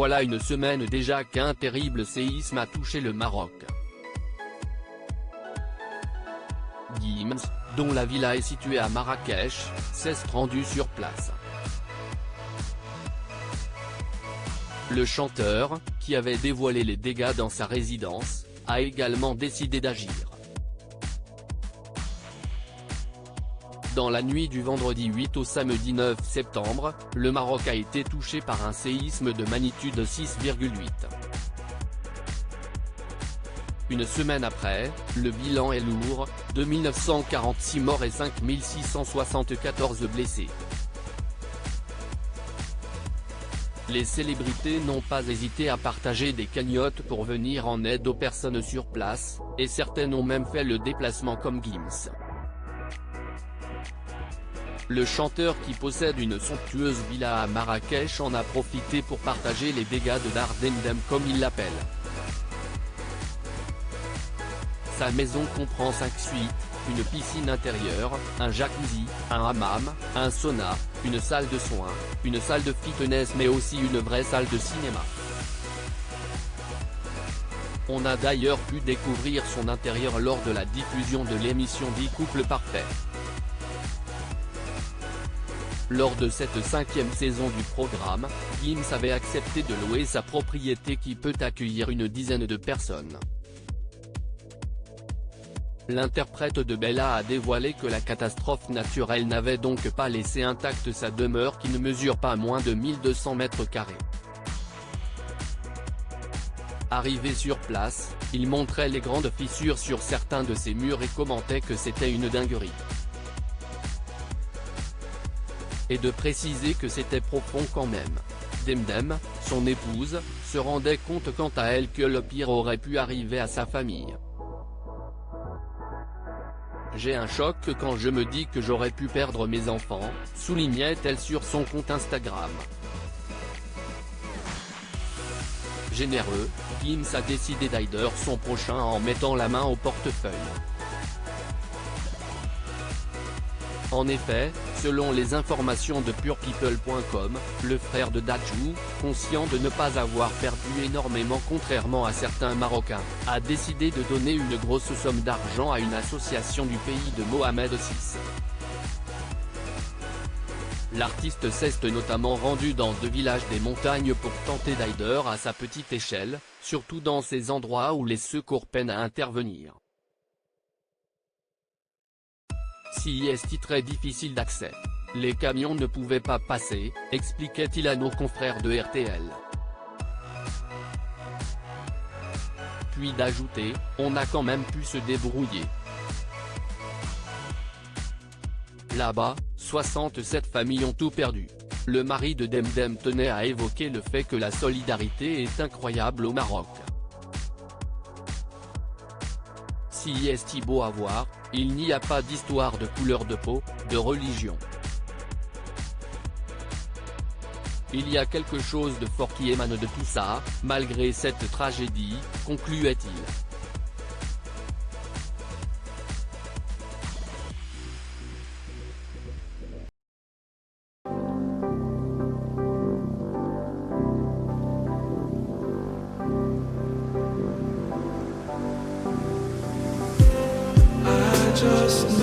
Voilà une semaine déjà qu'un terrible séisme a touché le Maroc. Gims, dont la villa est située à Marrakech, s'est rendu sur place. Le chanteur, qui avait dévoilé les dégâts dans sa résidence, a également décidé d'agir. Dans la nuit du vendredi 8 au samedi 9 septembre, le Maroc a été touché par un séisme de magnitude 6,8. Une semaine après, le bilan est lourd, 2946 morts et 5674 blessés. Les célébrités n'ont pas hésité à partager des cagnottes pour venir en aide aux personnes sur place, et certaines ont même fait le déplacement comme Gims. Le chanteur qui possède une somptueuse villa à Marrakech en a profité pour partager les dégâts de Dar Demdem comme il l'appelle. Sa maison comprend 5 suites, une piscine intérieure, un jacuzzi, un hammam, un sauna, une salle de soins, une salle de fitness mais aussi une vraie salle de cinéma. On a d'ailleurs pu découvrir son intérieur lors de la diffusion de l'émission 10 couples parfaits. Lors de cette 5e saison du programme, Gims avait accepté de louer sa propriété qui peut accueillir une dizaine de personnes. L'interprète de Bella a dévoilé que la catastrophe naturelle n'avait donc pas laissé intacte sa demeure qui ne mesure pas moins de 1200 mètres carrés. Arrivé sur place, il montrait les grandes fissures sur certains de ses murs et commentait que c'était une dinguerie. Et de préciser que c'était profond quand même. Demdem, son épouse, se rendait compte quant à elle que le pire aurait pu arriver à sa famille. J'ai un choc quand je me dis que j'aurais pu perdre mes enfants, soulignait-elle sur son compte Instagram. Généreux, Gims a décidé d'aider son prochain en mettant la main au portefeuille. En effet, selon les informations de purepeople.com, le frère de Dadju, conscient de ne pas avoir perdu énormément contrairement à certains Marocains, a décidé de donner une grosse somme d'argent à une association du pays de Mohamed VI. L'artiste s'est notamment rendu dans 2 villages des montagnes pour tenter d'aider à sa petite échelle, surtout dans ces endroits où les secours peinent à intervenir. Si est très difficile d'accès. Les camions ne pouvaient pas passer, expliquait-il à nos confrères de RTL. Puis d'ajouter, on a quand même pu se débrouiller. Là-bas, 67 familles ont tout perdu. Le mari de Demdem tenait à évoquer le fait que la solidarité est incroyable au Maroc. Si est beau à voir, il n'y a pas d'histoire de couleur de peau, de religion. Il y a quelque chose de fort qui émane de tout ça, malgré cette tragédie, concluait-il. Just